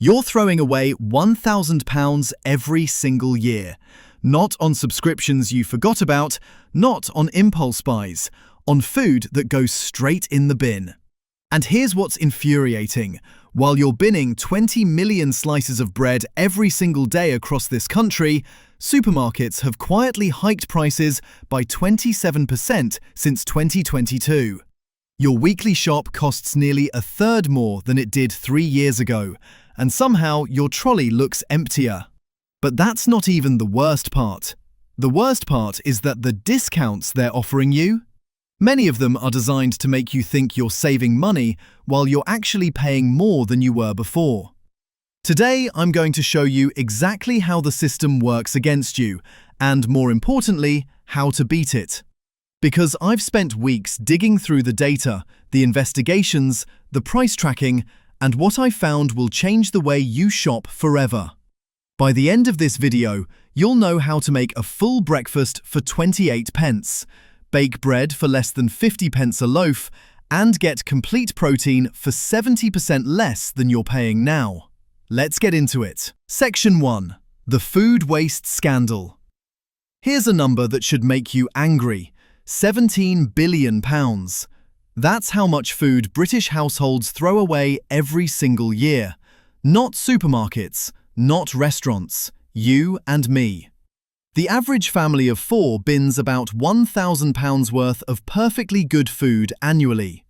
You're throwing away £1,000 every single year. Not on subscriptions you forgot about, not on impulse buys, on food that goes straight in the bin. And here's what's infuriating. While you're binning 20 million slices of bread every single day across this country, supermarkets have quietly hiked prices by 27% since 2022. Your weekly shop costs nearly a third more than it did 3 years ago, and somehow your trolley looks emptier. But that's not even the worst part. The worst part is that the discounts they're offering you, many of them are designed to make you think you're saving money while you're actually paying more than you were before. Today, I'm going to show you exactly how the system works against you, and more importantly, how to beat it. Because I've spent weeks digging through the data, the investigations, the price tracking, and what I found will change the way you shop forever. By the end of this video, you'll know how to make a full breakfast for 28 pence, bake bread for less than 50 pence a loaf, and get complete protein for 70% less than you're paying now. Let's get into it. Section 1. The Food Waste Scandal. Here's a number that should make you angry. £17 billion. That's how much food British households throw away every single year. Not supermarkets, not restaurants, you and me. The average family of 4 bins about £1,000 worth of perfectly good food annually.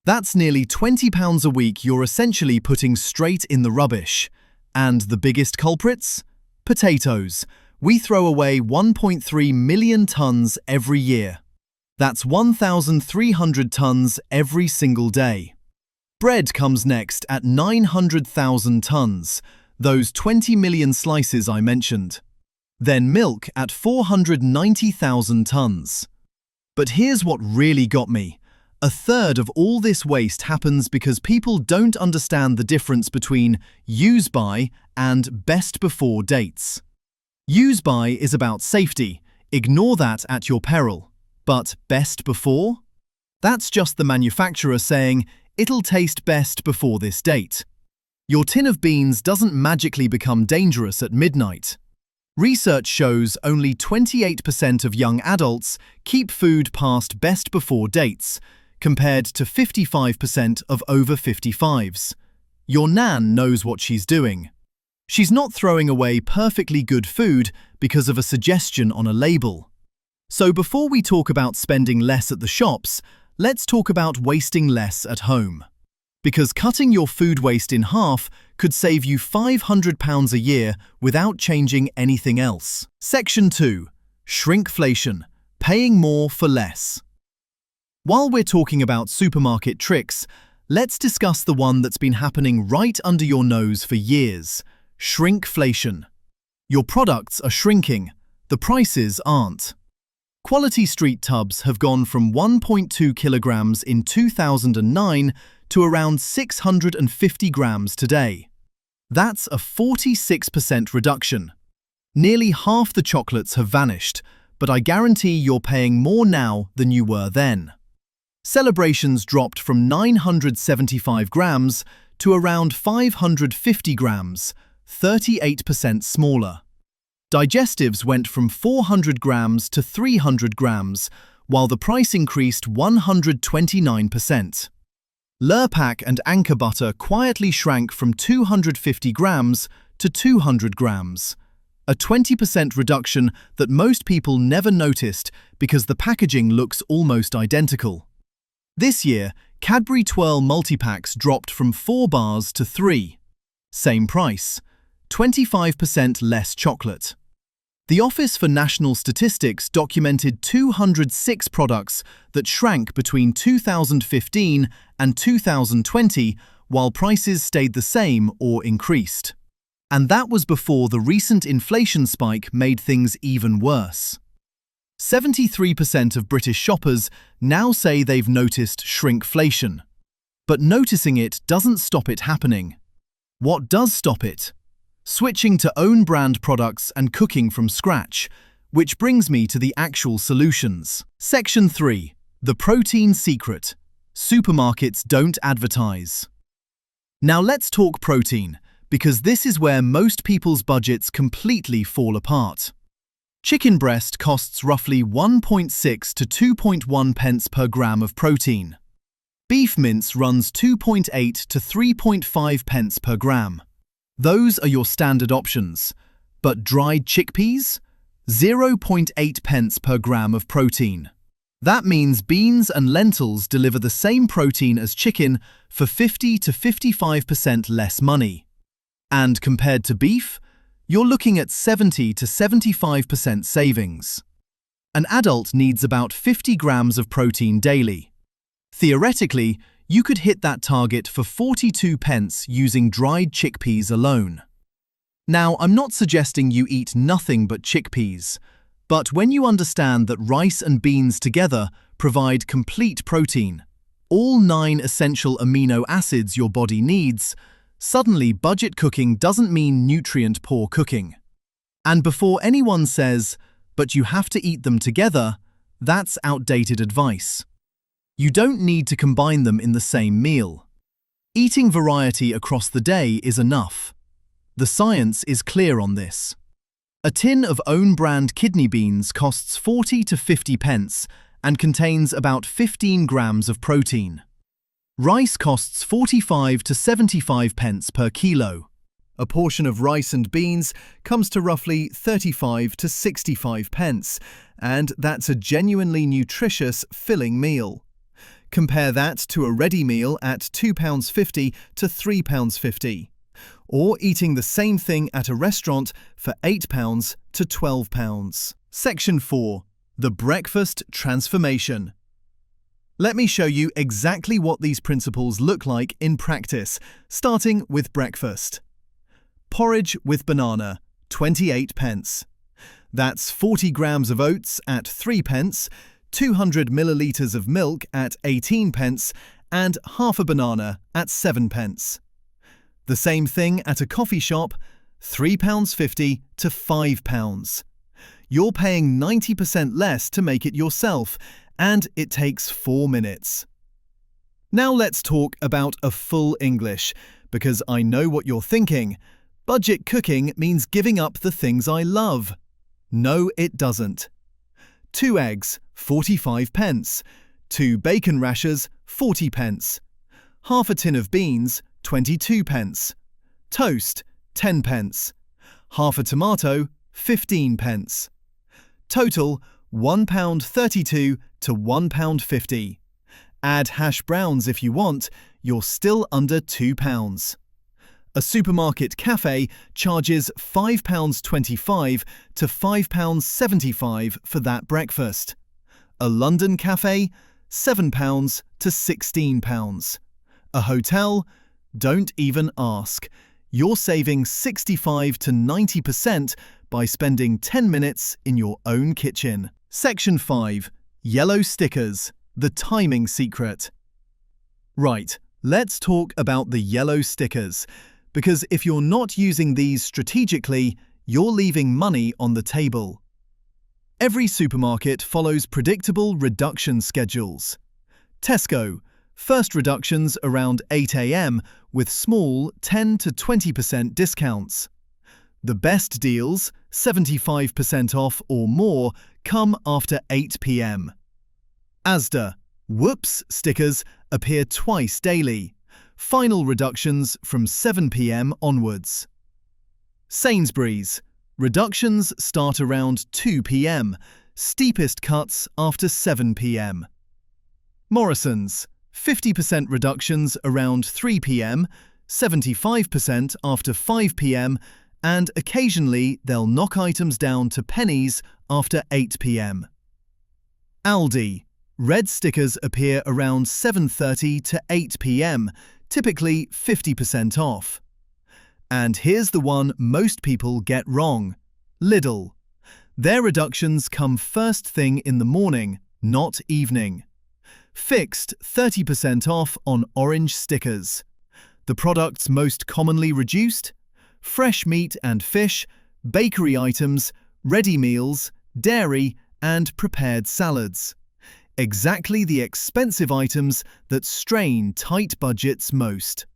That's nearly £20 a week you're essentially putting straight in the rubbish. And the biggest culprits? Potatoes. We throw away 1.3 million tonnes every year. That's 1,300 tonnes every single day. Bread comes next at 900,000 tonnes, those 20 million slices I mentioned. Then milk at 490,000 tonnes. But here's what really got me. A third of all this waste happens because people don't understand the difference between use by and best before dates. Use by is about safety. Ignore that at your peril. But best before? That's just the manufacturer saying, it'll taste best before this date. Your tin of beans doesn't magically become dangerous at midnight. Research shows only 28% of young adults keep food past best before dates, compared to 55% of over 55s. Your nan knows what she's doing. She's not throwing away perfectly good food because of a suggestion on a label. So before we talk about spending less at the shops, let's talk about wasting less at home. Because cutting your food waste in half could save you £500 a year without changing anything else. Section 2. Shrinkflation. Paying more for less. While we're talking about supermarket tricks, let's discuss the one that's been happening right under your nose for years. Shrinkflation. Your products are shrinking, the prices aren't. Quality street tubs have gone from 1.2 kilograms in 2009 to around 650 grams today. That's a 46% reduction. Nearly half the chocolates have vanished, but I guarantee you're paying more now than you were then. Celebrations dropped from 975 grams to around 550 grams, 38% smaller. Digestives went from 400 grams to 300 grams, while the price increased 129%. Lurpak and Anchor butter quietly shrank from 250 grams to 200 grams, a 20% reduction that most people never noticed because the packaging looks almost identical. This year, Cadbury Twirl multipacks dropped from 4 bars to 3. Same price, 25% less chocolate. The Office for National Statistics documented 206 products that shrank between 2015 and 2020 while prices stayed the same or increased. And that was before the recent inflation spike made things even worse. 73% of British shoppers now say they've noticed shrinkflation. But noticing it doesn't stop it happening. What does stop it? Switching to own brand products and cooking from scratch, which brings me to the actual solutions. Section 3. The Protein Secret. Supermarkets don't advertise. Now let's talk protein, because this is where most people's budgets completely fall apart. Chicken breast costs roughly 1.6 to 2.1 pence per gram of protein. Beef mince runs 2.8 to 3.5 pence per gram. Those are your standard options. But dried chickpeas? 0.8 pence per gram of protein. That means beans and lentils deliver the same protein as chicken for 50 to 55% less money. And compared to beef, you're looking at 70 to 75% savings. An adult needs about 50 grams of protein daily. Theoretically, you could hit that target for 42 pence using dried chickpeas alone. Now, I'm not suggesting you eat nothing but chickpeas, but when you understand that rice and beans together provide complete protein, all 9 essential amino acids your body needs, suddenly budget cooking doesn't mean nutrient-poor cooking. And before anyone says, "But you have to eat them together," that's outdated advice. You don't need to combine them in the same meal. Eating variety across the day is enough. The science is clear on this. A tin of own-brand kidney beans costs 40 to 50 pence and contains about 15 grams of protein. Rice costs 45 to 75 pence per kilo. A portion of rice and beans comes to roughly 35 to 65 pence, and that's a genuinely nutritious, filling meal. Compare that to a ready meal at £2.50 to £3.50, or eating the same thing at a restaurant for £8 to £12. Section 4. The Breakfast Transformation. Let me show you exactly what these principles look like in practice, starting with breakfast. Porridge with banana, 28 pence. That's 40 grams of oats at 3 pence, 200 millilitres of milk at 18 pence, and half a banana at 7 pence. The same thing at a coffee shop, £3.50 to £5. You're paying 90% less to make it yourself, and it takes 4 minutes. Now let's talk about a full English, because I know what you're thinking. Budget cooking means giving up the things I love. No, it doesn't. 2 eggs, 45 pence. 2 bacon rashers, 40 pence. Half a tin of beans, 22 pence. Toast, 10 pence. Half a tomato, 15 pence. Total, £1.32 to £1.50. Add hash browns if you want, you're still under £2. A supermarket cafe charges £5.25 to £5.75 for that breakfast. A London cafe, £7 to £16. A hotel, don't even ask. You're saving 65 to 90% by spending 10 minutes in your own kitchen. Section 5. Yellow stickers, the timing secret. Right, let's talk about the yellow stickers, because if you're not using these strategically, you're leaving money on the table. Every supermarket follows predictable reduction schedules. Tesco, first reductions around 8 a.m. with small 10 to 20% discounts. The best deals, 75% off or more, come after 8 p.m. Asda, whoops stickers appear twice daily. Final reductions from 7 p.m. onwards. Sainsbury's, reductions start around 2 p.m. Steepest cuts after 7 p.m. Morrison's, 50% reductions around 3 p.m., 75% after 5 p.m., and occasionally they'll knock items down to pennies after 8 p.m. Aldi, red stickers appear around 7:30 to 8 p.m., typically 50% off. And here's the one most people get wrong. Lidl. Their reductions come first thing in the morning, not evening. Fixed 30% off on orange stickers. The products most commonly reduced? Fresh meat and fish, bakery items, ready meals, dairy, and prepared salads. Exactly the expensive items that strain tight budgets most.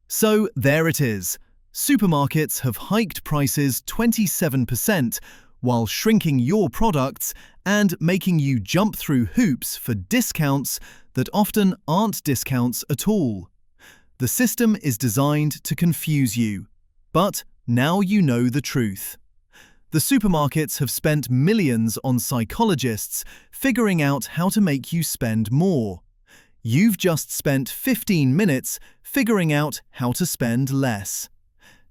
So there it is. Supermarkets have hiked prices 27% while shrinking your products and making you jump through hoops for discounts that often aren't discounts at all. The system is designed to confuse you, but now you know the truth. The supermarkets have spent millions on psychologists figuring out how to make you spend more. You've just spent 15 minutes figuring out how to spend less.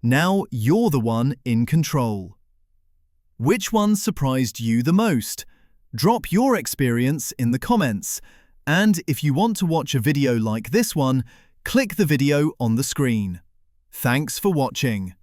Now you're the one in control. Which one surprised you the most? Drop your experience in the comments. And if you want to watch a video like this one, click the video on the screen. Thanks for watching.